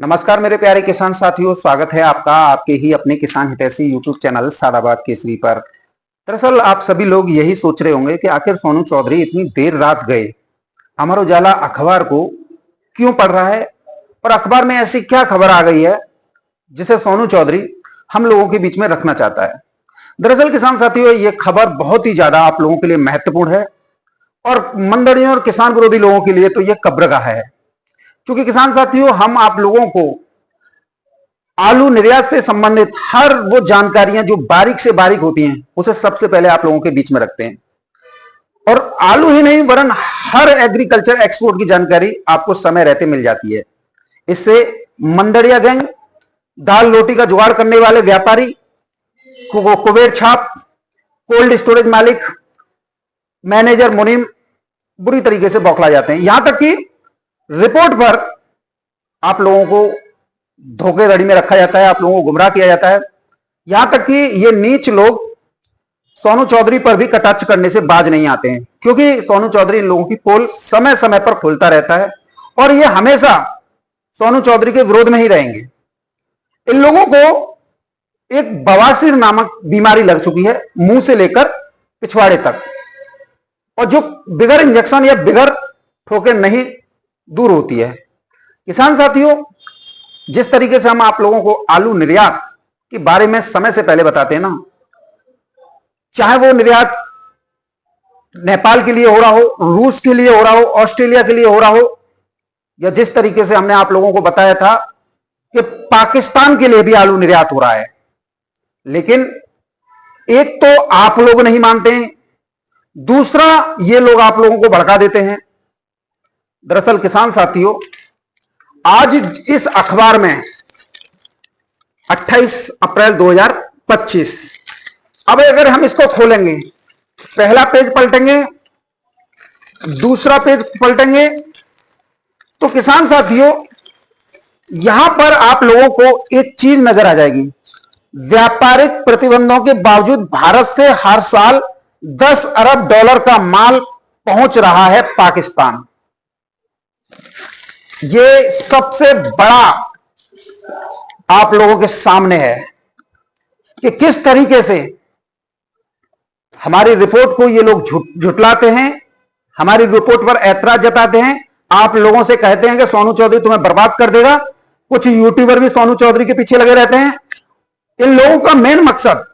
नमस्कार मेरे प्यारे किसान साथियों, स्वागत है आपका आपके ही अपने किसान हितैषी यूट्यूब चैनल सादाबाद केसरी पर। दरअसल आप सभी लोग यही सोच रहे होंगे कि आखिर सोनू चौधरी इतनी देर रात गए अमर उजाला अखबार को क्यों पढ़ रहा है और अखबार में ऐसी क्या खबर आ गई है जिसे सोनू चौधरी हम लोगों के बीच में रखना चाहता है। दरअसल किसान साथियों, ये खबर बहुत ही ज्यादा आप लोगों के लिए महत्वपूर्ण है और मंडलियों और किसान विरोधी लोगों के लिए तो यह कब्रगाह है। क्योंकि किसान साथियों, हम आप लोगों को आलू निर्यात से संबंधित हर वो जानकारियां जो बारीक से बारीक होती हैं उसे सबसे पहले आप लोगों के बीच में रखते हैं। और आलू ही नहीं वरन हर एग्रीकल्चर एक्सपोर्ट की जानकारी आपको समय रहते मिल जाती है। इससे मंडरिया गैंग, दाल रोटी का जुगाड़ करने वाले व्यापारी, कुबेर छाप, कोल्ड स्टोरेज मालिक, मैनेजर, मुनीम बुरी तरीके से बौखला जाते हैं। यहां तक कि रिपोर्ट पर आप लोगों को धोखेधड़ी में रखा जाता है, आप लोगों को गुमराह किया जाता है। यहां तक कि ये नीच लोग सोनू चौधरी पर भी कटाक्ष करने से बाज नहीं आते हैं, क्योंकि सोनू चौधरी इन लोगों की पोल समय समय पर खोलता रहता है और ये हमेशा सोनू चौधरी के विरोध में ही रहेंगे। इन लोगों को एक बवासीर नामक बीमारी लग चुकी है, मुंह से लेकर पिछवाड़े तक, और जो बिगर इंजेक्शन या बिगर ठोके नहीं दूर होती है। किसान साथियों, जिस तरीके से हम आप लोगों को आलू निर्यात के बारे में समय से पहले बताते हैं ना, चाहे वो निर्यात नेपाल के लिए हो रहा हो, रूस के लिए हो रहा हो, ऑस्ट्रेलिया के लिए हो रहा हो, या जिस तरीके से हमने आप लोगों को बताया था कि पाकिस्तान के लिए भी आलू निर्यात हो रहा है। लेकिन एक तो आप लोग नहीं मानते हैं, दूसरा ये लोग आप लोगों को भड़का देते हैं। दरअसल किसान साथियों, आज इस अखबार में 28 अप्रैल 2025, अब अगर हम इसको खोलेंगे, पहला पेज पलटेंगे, दूसरा पेज पलटेंगे, तो किसान साथियों यहां पर आप लोगों को एक चीज नजर आ जाएगी। व्यापारिक प्रतिबंधों के बावजूद भारत से हर साल 10 अरब डॉलर का माल पहुंच रहा है पाकिस्तान। ये सबसे बड़ा आप लोगों के सामने है कि किस तरीके से हमारी रिपोर्ट को ये लोग झुटलाते हैं, हमारी रिपोर्ट पर ऐतराज जताते हैं, आप लोगों से कहते हैं कि सोनू चौधरी तुम्हें बर्बाद कर देगा। कुछ यूट्यूबर भी सोनू चौधरी के पीछे लगे रहते हैं। इन लोगों का मेन मकसद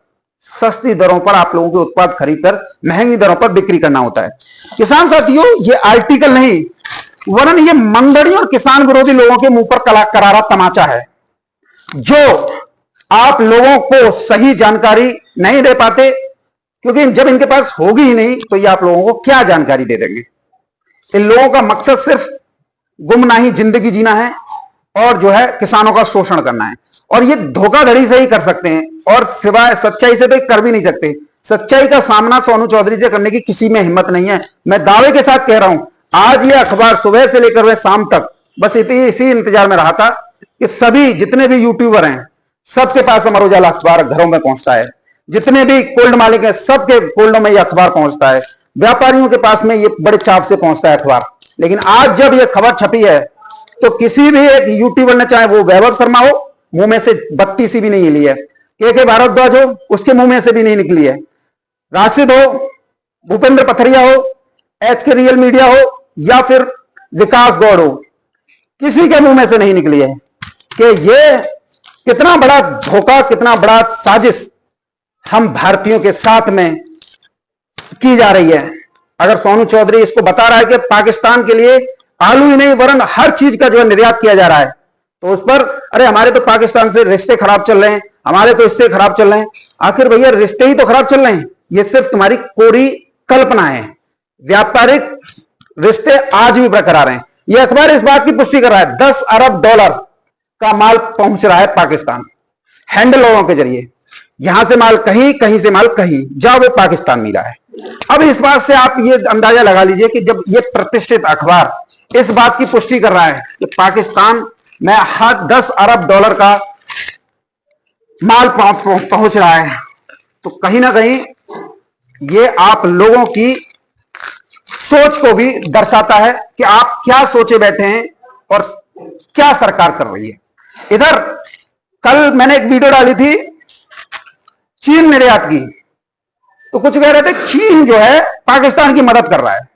सस्ती दरों पर आप लोगों के उत्पाद खरीदकर महंगी दरों पर बिक्री करना होता है। किसान साथियों, ये आर्टिकल नहीं वरन ये मंडली और किसान विरोधी लोगों के मुंह पर करारा तमाचा है, जो आप लोगों को सही जानकारी नहीं दे पाते, क्योंकि जब इनके पास होगी ही नहीं तो ये आप लोगों को क्या जानकारी दे देंगे। इन लोगों का मकसद सिर्फ गुमनाही जिंदगी जीना है और जो है किसानों का शोषण करना है, और ये धोखाधड़ी से ही कर सकते हैं, और सिवाय सच्चाई से तो कर भी नहीं सकते। सच्चाई का सामना सोनू चौधरी से करने की किसी में हिम्मत नहीं है। मैं दावे के साथ कह रहा हूं, आज ये अखबार सुबह से लेकर शाम तक बस इसी इंतजार में रहा था कि सभी जितने भी यूट्यूबर हैं सबके पास अमर उजाला अखबार घरों में पहुंचता है, जितने भी कोल्ड मालिक हैं सबके कोल्डों में ये अखबार पहुंचता है, व्यापारियों के पास में ये बड़े चाव से पहुंचता है अखबार। लेकिन आज जब ये खबर छपी है तो किसी भी एक यूट्यूबर ने, चाहे वो वैभव शर्मा हो, मुंह में से बत्ती सी भी नहीं हिली है, के भारद्वाज हो, उसके मुंह में से भी नहीं निकली है, राशिद हो, भूपेंद्र पथरिया हो, एच के रियल मीडिया हो, या फिर विकास गौड़ हो, किसी के मुंह में से नहीं निकली है कि ये कितना बड़ा धोखा, कितना बड़ा साजिश हम भारतीयों के साथ में की जा रही है। अगर सोनू चौधरी इसको बता रहा है कि पाकिस्तान के लिए आलू ही नहीं वरन हर चीज का जो है निर्यात किया जा रहा है, तो उस पर अरे हमारे तो पाकिस्तान से रिश्ते खराब चल रहे हैं, हमारे तो इससे खराब चल रहे हैं। आखिर भैया रिश्ते ही तो खराब चल रहे हैं, ये सिर्फ तुम्हारी कोरी कल्पना है। व्यापारिक रिश्ते आज भी बरकरार हैं। यह अखबार इस बात की पुष्टि कर रहा है 10 अरब डॉलर का माल पहुंच रहा है पाकिस्तान हैंडलों के जरिए। यहां से माल कहीं, कहीं से माल कहीं, जहां वो पाकिस्तान मिला है। अब इस बात से आप ये अंदाजा लगा लीजिए कि जब ये प्रतिष्ठित अखबार इस बात की पुष्टि कर रहा है कि पाकिस्तान में हर 10 अरब डॉलर का माल पहुंच रहा है, तो कहीं ना कहीं ये आप लोगों की सोच को भी दर्शाता है कि आप क्या सोचे बैठे हैं और क्या सरकार कर रही है। इधर कल मैंने एक वीडियो डाली थी चीन निर्यात की, तो कुछ कह रहे थे चीन जो है पाकिस्तान की मदद कर रहा है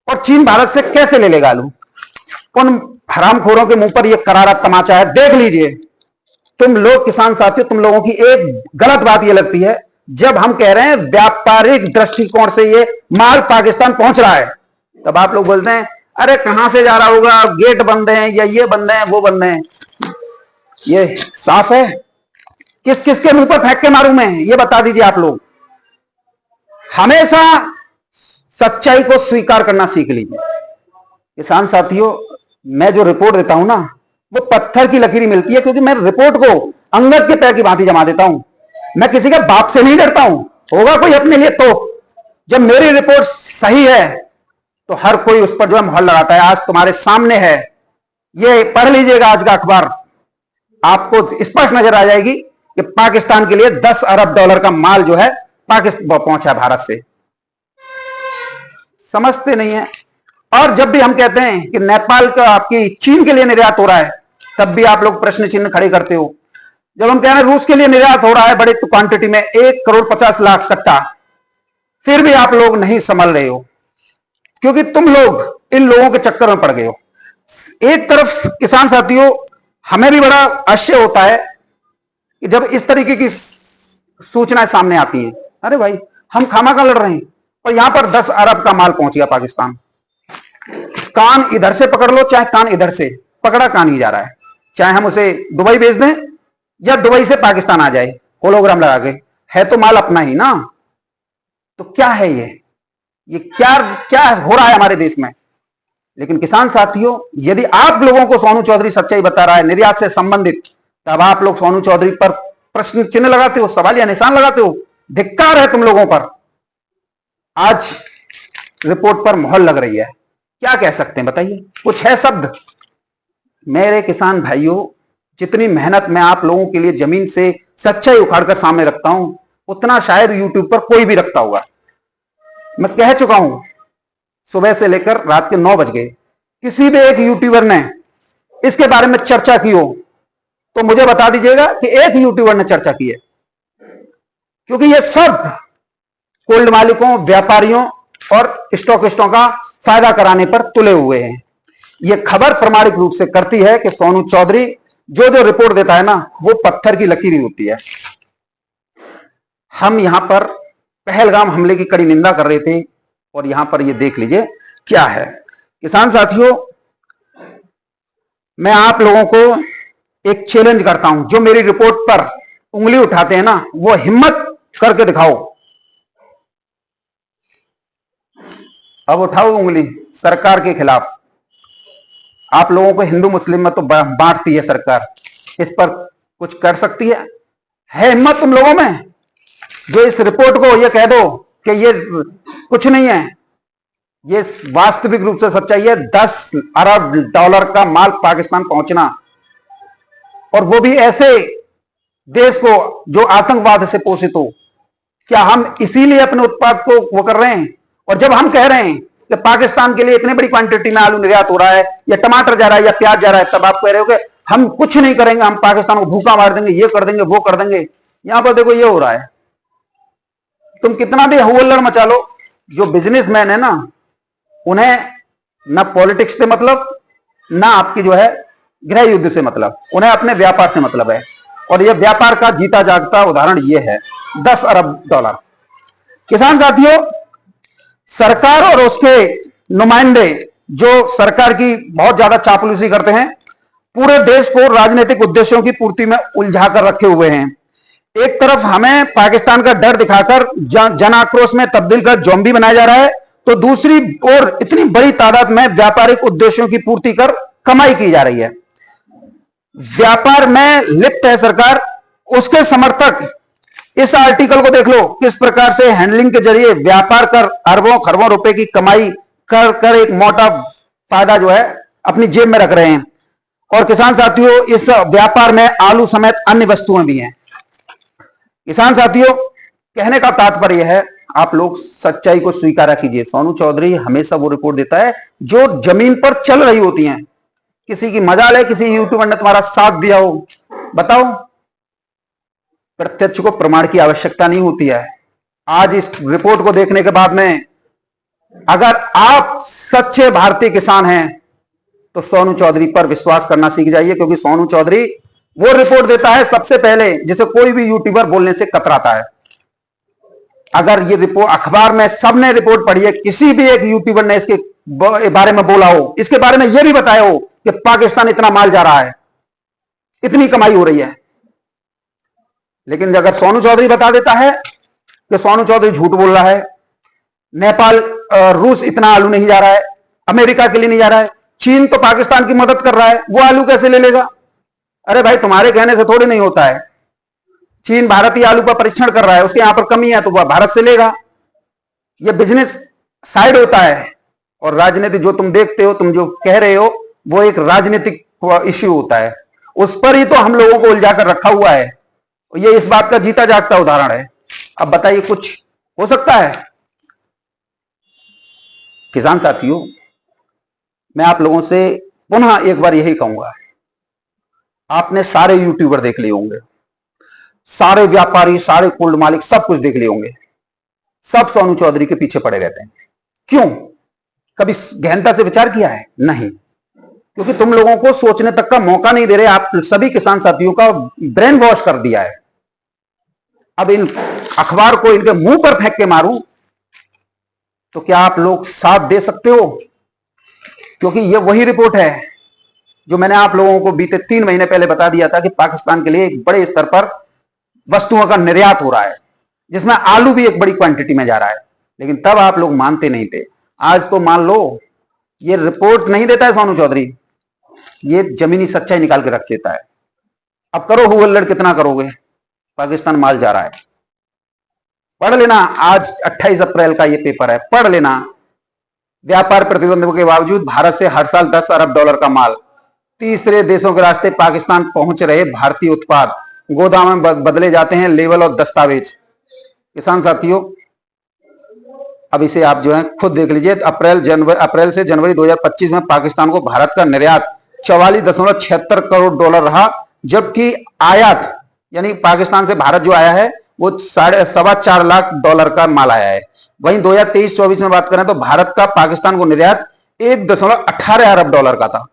और चीन भारत से कैसे ले लेगा आलू। उन हरामखोरों के मुंह पर यह करारा तमाचा है। देख लीजिए, तुम लोग किसान साथियों, तुम लोगों की एक गलत बात यह लगती है, जब हम कह रहे हैं व्यापारिक दृष्टिकोण से ये माल पाकिस्तान पहुंच रहा है, तब आप लोग बोलते हैं अरे कहां से जा रहा होगा, गेट बंद हैं या ये बंद हैं वो बंद हैं। ये साफ है, किस किस के मुंह पर फेंक के मारूं मैं, ये बता दीजिए आप लोग। हमेशा सच्चाई को स्वीकार करना सीख लीजिए। किसान साथियों, मैं जो रिपोर्ट देता हूं ना, वो पत्थर की लकीर मिलती है, क्योंकि मैं रिपोर्ट को अंगद के पैर की भांति जमा देता हूं। मैं किसी के बाप से नहीं डरता हूं, होगा कोई अपने लिए तो। जब मेरी रिपोर्ट सही है तो हर कोई उस पर जो है मोहर लगाता है। आज तुम्हारे सामने है, ये पढ़ लीजिएगा आज का अखबार, आपको स्पष्ट नजर आ जाएगी कि पाकिस्तान के लिए 10 अरब डॉलर का माल जो है पाकिस्तान पहुंचा भारत से। समझते नहीं है। और जब भी हम कहते हैं कि नेपाल का आपकी चीन के लिए निर्यात हो रहा है, तब भी आप लोग प्रश्न चिन्ह खड़े करते हो। जब हम कह रहे हैं रूस के लिए निर्यात हो रहा है बड़े क्वांटिटी में 1,50,00,000 कट्टा, फिर भी आप लोग नहीं संभल रहे हो, क्योंकि तुम लोग इन लोगों के चक्कर में पड़ गए हो। एक तरफ किसान साथियों, हमें भी बड़ा आश्चर्य होता है कि जब इस तरीके की सूचनाएं सामने आती हैं, अरे भाई हम खामाखा लड़ रहे हैं और यहां पर 10 अरब का माल पहुंच गया पाकिस्तान। कान इधर से पकड़ लो चाहे कान इधर से, पकड़ा कान ही जा रहा है। चाहे हम उसे दुबई भेज दें या दुबई से पाकिस्तान आ जाए होलोग्राम लगा के, है तो माल अपना ही ना। तो क्या है ये क्या क्या हो रहा है हमारे देश में। लेकिन किसान साथियों, यदि आप लोगों को सोनू चौधरी सच्चाई बता रहा है निर्यात से संबंधित, तब आप लोग सोनू चौधरी पर प्रश्न चिन्ह लगाते हो, सवाल या निशान लगाते हो। धिक्कार है तुम लोगों पर। आज रिपोर्ट पर मोहर लग रही है, क्या कह सकते हैं बताइए, कुछ है शब्द। मेरे किसान भाइयों, जितनी मेहनत मैं आप लोगों के लिए जमीन से सच्चाई उखाड़कर सामने रखता हूं, उतना शायद यूट्यूब पर कोई भी रखता होगा। मैं कह चुका हूं, सुबह से लेकर रात के 9 बज गए, किसी भी एक यूट्यूबर ने इसके बारे में चर्चा की हो तो मुझे बता दीजिएगा कि एक यूट्यूबर ने चर्चा की है। क्योंकि ये सब कोल्ड मालिकों, व्यापारियों और स्टॉकिस्टों का फायदा कराने पर तुले हुए हैं। यह खबर प्रमाणिक रूप से करती है कि सोनू चौधरी जो जो रिपोर्ट देता है ना, वो पत्थर की लकीर ही होती है। हम यहां पर पहलगाम हमले की कड़ी निंदा कर रहे थे और यहां पर ये देख लीजिए क्या है। किसान साथियों, मैं आप लोगों को एक चैलेंज करता हूं, जो मेरी रिपोर्ट पर उंगली उठाते हैं ना, वो हिम्मत करके दिखाओ। अब उठाओ उंगली सरकार के खिलाफ। आप लोगों को हिंदू मुस्लिम में तो बांटती है सरकार, इस पर कुछ कर सकती है हिम्मत तुम लोगों में, जो इस रिपोर्ट को ये कह दो कि ये कुछ नहीं है, ये वास्तविक रूप से सच्चाई है। 10 अरब डॉलर का माल पाकिस्तान पहुंचना, और वो भी ऐसे देश को जो आतंकवाद से पोषित हो। क्या हम इसीलिए अपने उत्पाद को वो कर रहे हैं? और जब हम कह रहे हैं कि पाकिस्तान के लिए इतनी बड़ी क्वांटिटी में आलू निर्यात हो रहा है, या टमाटर जा रहा है, या प्याज जा रहा है, तब आप कह रहे हो कि हम कुछ नहीं करेंगे, हम पाकिस्तान को भूखा मार देंगे, ये कर देंगे, वो कर देंगे। यहां पर देखो ये हो रहा है। तुम कितना भी हुल्लड़ मचा लो, जो बिजनेसमैन है ना, उन्हें ना पॉलिटिक्स से मतलब, ना आपकी जो है गृह युद्ध से मतलब, उन्हें अपने व्यापार से मतलब है। और यह व्यापार का जीता जागता उदाहरण यह है 10 अरब डॉलर। किसान साथियों, सरकार और उसके नुमाइंदे जो सरकार की बहुत ज्यादा चापलूसी करते हैं, पूरे देश को राजनीतिक उद्देश्यों की पूर्ति में उलझा कर रखे हुए हैं। एक तरफ हमें पाकिस्तान का डर दिखाकर जन आक्रोश में तब्दील कर ज़ॉम्बी बनाया जा रहा है, तो दूसरी ओर इतनी बड़ी तादाद में व्यापारिक उद्देश्यों की पूर्ति कर कमाई की जा रही है। व्यापार में लिप्त है सरकार, उसके समर्थक इस आर्टिकल को देख लो, किस प्रकार से हैंडलिंग के जरिए व्यापार कर अरबों खरबों रुपए की कमाई कर एक मोटा फायदा जो है अपनी जेब में रख रहे हैं। और किसान साथियों, इस व्यापार में आलू समेत अन्य वस्तुएं भी हैं। किसान साथियों, कहने का तात्पर्य है, आप लोग सच्चाई को स्वीकार कीजिए। सोनू चौधरी हमेशा वो रिपोर्ट देता है जो जमीन पर चल रही होती हैं। किसी की मजाल है किसी यूट्यूबर ने तुम्हारा साथ दिया हो, बताओ। प्रत्यक्ष को प्रमाण की आवश्यकता नहीं होती है। आज इस रिपोर्ट को देखने के बाद में अगर आप सच्चे भारतीय किसान हैं तो सोनू चौधरी पर विश्वास करना सीख जाइए, क्योंकि सोनू चौधरी वो रिपोर्ट देता है सबसे पहले जिसे कोई भी यूट्यूबर बोलने से कतराता है। अगर ये रिपोर्ट अखबार में सबने रिपोर्ट पढ़ी है, किसी भी एक यूट्यूबर ने इसके बारे में बोला हो, इसके बारे में यह भी बताया हो कि पाकिस्तान इतना माल जा रहा है, इतनी कमाई हो रही है, लेकिन अगर सोनू चौधरी बता देता है कि सोनू चौधरी झूठ बोल रहा है, नेपाल रूस इतना आलू नहीं जा रहा है, अमेरिका के लिए नहीं जा रहा है, चीन तो पाकिस्तान की मदद कर रहा है, वो आलू कैसे ले लेगा? अरे भाई तुम्हारे कहने से थोड़ी नहीं होता है। चीन भारतीय आलू का परीक्षण कर रहा है, उसके यहां पर कमी है तो वह भारत से लेगा। यह बिजनेस साइड होता है। और राजनीति जो तुम देखते हो, तुम जो कह रहे हो, वो एक राजनीतिक इश्यू होता है, उस पर ही तो हम लोगों को उलझा कर रखा हुआ है। ये इस बात का जीता जागता उदाहरण है। अब बताइए कुछ हो सकता है? किसान साथियों, मैं आप लोगों से पुनः एक बार यही कहूंगा, आपने सारे यूट्यूबर देख लिए होंगे, सारे व्यापारी, सारे कोल्ड मालिक सब कुछ देख लिए होंगे, सब सोनू चौधरी के पीछे पड़े रहते हैं। क्यों? कभी गहनता से विचार किया है? नहीं, क्योंकि तुम लोगों को सोचने तक का मौका नहीं दे रहे। आप सभी किसान साथियों का ब्रेन वॉश कर दिया है। अब इन अखबार को इनके मुंह पर फेंक के मारूं तो क्या आप लोग साथ दे सकते हो? क्योंकि यह वही रिपोर्ट है जो मैंने आप लोगों को बीते 3 महीने पहले बता दिया था कि पाकिस्तान के लिए एक बड़े स्तर पर वस्तुओं का निर्यात हो रहा है, जिसमें आलू भी एक बड़ी क्वांटिटी में जा रहा है, लेकिन तब आप लोग मानते नहीं थे। आज तो मान लो, ये रिपोर्ट नहीं देता है सोनू चौधरी, ये जमीनी सच्चाई निकाल के रख देता है। अब करो हुल्लड़ कितना करोगे, पाकिस्तान माल जा रहा है। पढ़ लेना, आज 28 अप्रैल का ये पेपर है, पढ़ लेना। व्यापार प्रतिबंधों के बावजूद भारत से हर साल 10 अरब डॉलर का माल तीसरे देशों के रास्ते पाकिस्तान पहुंच रहे भारतीय उत्पाद, गोदाम में बदले जाते हैं लेवल और दस्तावेज। किसान साथियों, अब इसे आप जो है खुद देख लीजिए। अप्रैल से जनवरी 2025 में पाकिस्तान को भारत का निर्यात 44.76 करोड़ डॉलर रहा, जबकि आयात यानी पाकिस्तान से भारत जो आया है वो 4.25 लाख डॉलर का माल आया है। वहीं 2023-24 में बात करें तो भारत का पाकिस्तान को निर्यात 1.18 अरब डॉलर का था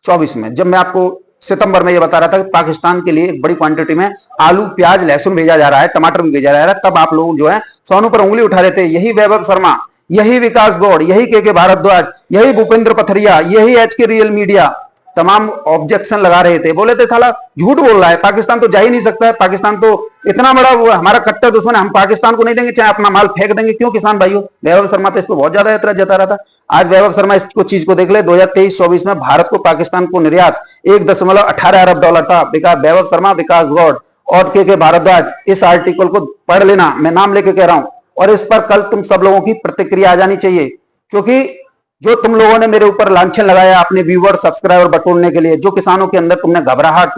24 में। जब मैं आपको सितंबर में ये बता रहा था कि पाकिस्तान के लिए एक बड़ी क्वांटिटी में आलू, प्याज, लहसुन भेजा जा रहा है, टमाटर भी भेजा जा रहा है, तब आप लोग जो है सोनू पर उंगली उठा रहे थे। यही वैभव शर्मा, यही विकास गौड़, यही के भारद्वाज, यही भूपेंद्र पथरिया, यही HK रियल मीडिया तमाम ऑब्जेक्शन लगा रहे थे, बोले थे साला झूठ बोल रहा है, पाकिस्तान तो जा ही नहीं सकता है, पाकिस्तान तो इतना बड़ा हमारा कट्टर दुश्मन है, हम पाकिस्तान को नहीं देंगे, चाहे अपना माल फेंक देंगे। क्यों किसान भाइयों? वैभव शर्मा तो इसको बहुत ज्यादा एतराज जता रहा था। आज वैभव शर्मा इसको चीज को देख ले, 2023-24 में भारत को पाकिस्तान को निर्यात 1.18 अरब डॉलर था। वैभव शर्मा, विकास गौड़ और के भारद्वाज, इस आर्टिकल को पढ़ लेना, मैं नाम लेके कह रहा हूं, और इस पर कल तुम सब लोगों की प्रतिक्रिया आ जानी चाहिए। क्योंकि जो तुम लोगों ने मेरे ऊपर लांछन लगाया अपने व्यूअर सब्सक्राइबर बटोरने के लिए, जो किसानों के अंदर तुमने घबराहट,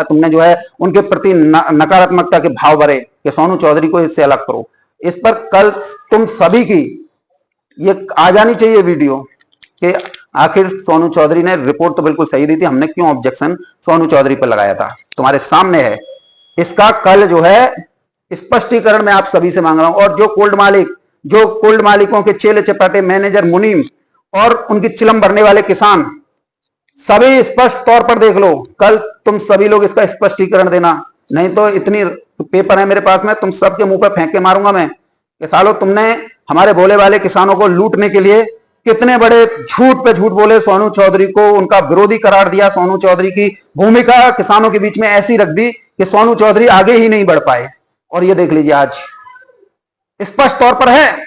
तुमने जो है उनके प्रति नकारात्मकता के भाव भरे कि सोनू चौधरी को इससे अलग करो, इस पर कल तुम सभी की ये आ जानी चाहिए वीडियो कि आखिर सोनू चौधरी ने रिपोर्ट तो बिल्कुल सही दी थी, हमने क्यों ऑब्जेक्शन सोनू चौधरी पर लगाया था। तुम्हारे सामने है, इसका कल जो है स्पष्टीकरण मैं आप सभी से मांग रहा हूं। और जो कोल्ड मालिकों के चेले चपाटे मैनेजर मुनीम और उनकी चिलम भरने वाले किसान, सभी स्पष्ट तौर पर देख लो, कल तुम सभी लोग इसका स्पष्टीकरण देना, नहीं तो इतनी पेपर है मेरे पास में, तुम सबके मुंह पर फेंक के मारूंगा मैं कि सालो तुमने हमारे भोले वाले किसानों को लूटने के लिए कितने बड़े झूठ पे झूठ बोले, सोनू चौधरी को उनका विरोधी करार दिया, सोनू चौधरी की भूमिका किसानों के बीच में ऐसी रख दी कि सोनू चौधरी आगे ही नहीं बढ़ पाए। और ये देख लीजिए, आज स्पष्ट तौर पर है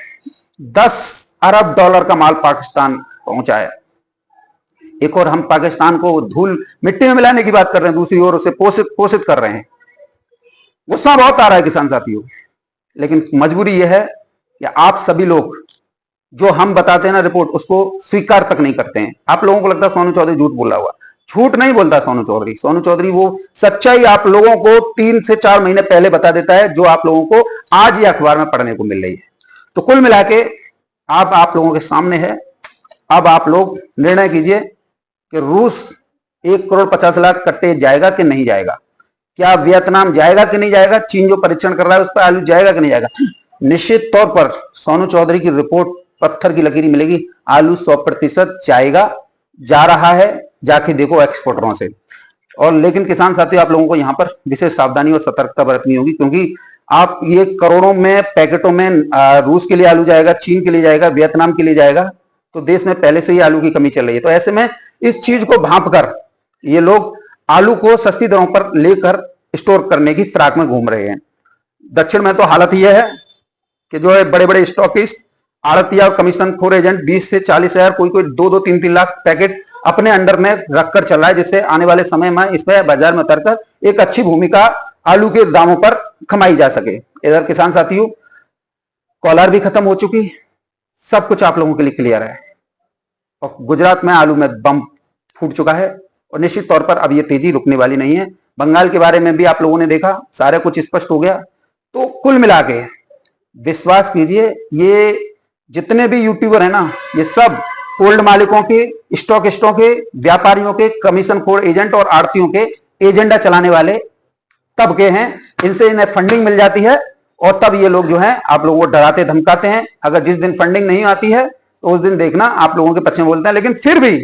10 अरब डॉलर का माल पाकिस्तान पहुंचा है। एक और हम पाकिस्तान को धूल मिट्टी में मिलाने की बात कर रहे हैं, दूसरी ओर उसे पोषित कर रहे हैं। गुस्सा बहुत आ रहा है किसान साथियों, लेकिन मजबूरी यह है कि आप सभी लोग जो हम बताते हैं ना रिपोर्ट, उसको स्वीकार तक नहीं करते हैं। आप लोगों को लगता है सोनू चौधरी झूठ बोला हुआ, झूठ नहीं बोलता सोनू चौधरी। सोनू चौधरी वो सच्चाई आप लोगों को 3 से 4 महीने पहले बता देता है, जो आप लोगों को आज ही अखबार में पढ़ने को मिल रही है। तो कुल मिला के आप लोगों के सामने है, अब आप लोग निर्णय कीजिए कि रूस 1,50,00,000 कट्टे जाएगा कि नहीं जाएगा, क्या वियतनाम जाएगा कि नहीं जाएगा, चीन जो परीक्षण कर रहा है उस पर आलू जाएगा कि नहीं जाएगा। निश्चित तौर पर सोनू चौधरी की रिपोर्ट पत्थर की लकीर मिलेगी, आलू 100% जाएगा, जा रहा है, जाके देखो एक्सपोर्टरों से। और लेकिन किसान साथियों, आप लोगों को यहाँ पर विशेष सावधानी और सतर्कता बरतनी होगी, क्योंकि आप ये करोड़ों में पैकेटों में रूस के लिए आलू जाएगा, चीन के लिए जाएगा, वियतनाम के लिए जाएगा, तो देश में पहले से ही आलू की कमी चल रही है। तो ऐसे में इस चीज को भांप कर ये लोग आलू को सस्ती दरों पर लेकर स्टोर करने की फिराक में घूम रहे हैं। दक्षिण में तो हालत यह है कि जो है बड़े बड़े स्टॉकिस्ट, आड़तिया और कमीशन खोर एजेंट 20 से 40,000, कोई 2-2, 3-3 लाख पैकेट अपने अंडर में रखकर चल रहा है, जिससे आने वाले समय में इसमें बाजार में उतरकर एक अच्छी भूमिका आलू के दामों पर कमाई जा सके। इधर किसान साथियों, कॉलर भी खत्म हो चुकी, सब कुछ आप लोगों के लिए क्लियर है, और गुजरात में आलू में बम फूट चुका है, और निश्चित तौर पर अब ये तेजी रुकने वाली नहीं है। बंगाल के बारे में भी आप लोगों ने देखा, सारा कुछ स्पष्ट हो गया। तो कुल मिला के विश्वास कीजिए, ये जितने भी यूट्यूबर है ना, ये सब कोल्ड मालिकों के, स्टॉकिस्टों के, व्यापारियों के, कमीशन खोर एजेंट और आड़तियों के एजेंडा चलाने वाले तबके हैं। इनसे इन्हें फंडिंग मिल जाती है, और तब ये लोग जो है आप लोगों को डराते धमकाते हैं। अगर जिस दिन फंडिंग नहीं आती है तो उस दिन देखना आप लोगों के पक्ष में बोलते हैं। लेकिन फिर भी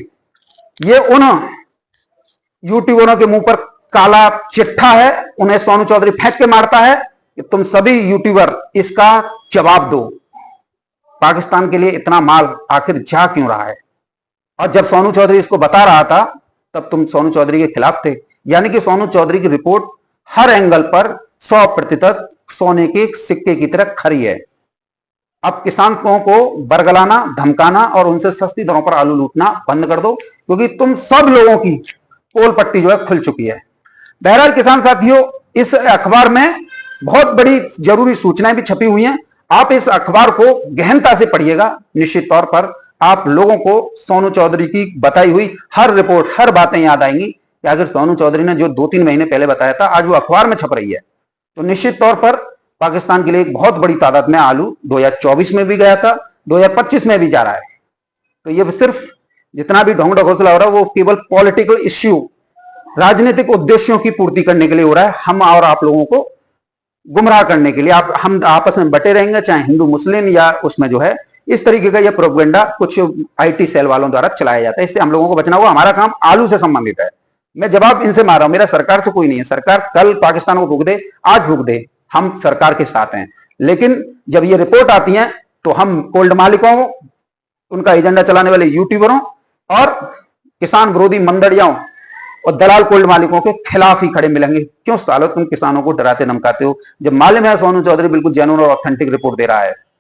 ये उन यूट्यूबरों के मुंह पर काला चिट्ठा है, उन्हें सोनू चौधरी फेंक के मारता है कि तुम सभी यूट्यूबर इसका जवाब दो, पाकिस्तान के लिए इतना माल आखिर जा क्यों रहा है। और जब सोनू चौधरी इसको बता रहा था तब तुम सोनू चौधरी के खिलाफ थे। यानी कि सोनू चौधरी की रिपोर्ट हर एंगल पर 100% सोने के सिक्के की तरह खरी है। अब किसानों को बरगलाना, धमकाना और उनसे सस्ती दरों पर आलू लूटना बंद कर दो, क्योंकि तुम सब लोगों की पोल पट्टी जो है खुल चुकी है। बहरहाल किसान साथियों, इस अखबार में बहुत बड़ी जरूरी सूचनाएं भी छपी हुई हैं। आप इस अखबार को गहनता से पढ़िएगा, निश्चित तौर पर आप लोगों को सोनू चौधरी की बताई हुई हर रिपोर्ट, हर बातें याद आएंगी कि अगर सोनू चौधरी ने जो 2-3 महीने पहले बताया था आज वो अखबार में छप रही है। तो निश्चित तौर पर पाकिस्तान के लिए एक बहुत बड़ी तादाद में आलू 2024 में भी गया था, 2025 में भी जा रहा है। तो ये सिर्फ जितना भी ढोंग ढकोसला हो रहा है वो केवल पॉलिटिकल इश्यू, राजनीतिक उद्देश्यों की पूर्ति करने के लिए हो रहा है। हम और आप लोगों को गुमराह करने के लिए हम आपस में बटे रहेंगे, चाहे हिंदू मुस्लिम या उसमें जो है इस तरीके का यह प्रोपेगेंडा कुछ आईटी सेल वालों द्वारा चलाया जाता है। इससे हम लोगों को बचना होगा। हमारा काम आलू से संबंधित है। मैं जवाब इनसे मार रहा हूं, मेरा सरकार से कोई नहीं है। सरकार कल पाकिस्तान को भूख दे, आज भूख दे, हम सरकार के साथ हैं। लेकिन जब ये रिपोर्ट आती है तो हम कोल्ड मालिकों, उनका एजेंडा चलाने वाले यूट्यूबरों और किसान विरोधी मंदड़ियाओं और दलाल कोल्ड मालिकों के खिलाफ ही खड़े मिलेंगे। क्यों सालो तुम किसानों को डराते धमकाते हो, जब मालूम है सोनू चौधरी बिल्कुल जेन्युइन और ऑथेंटिक रिपोर्ट दे रहा है।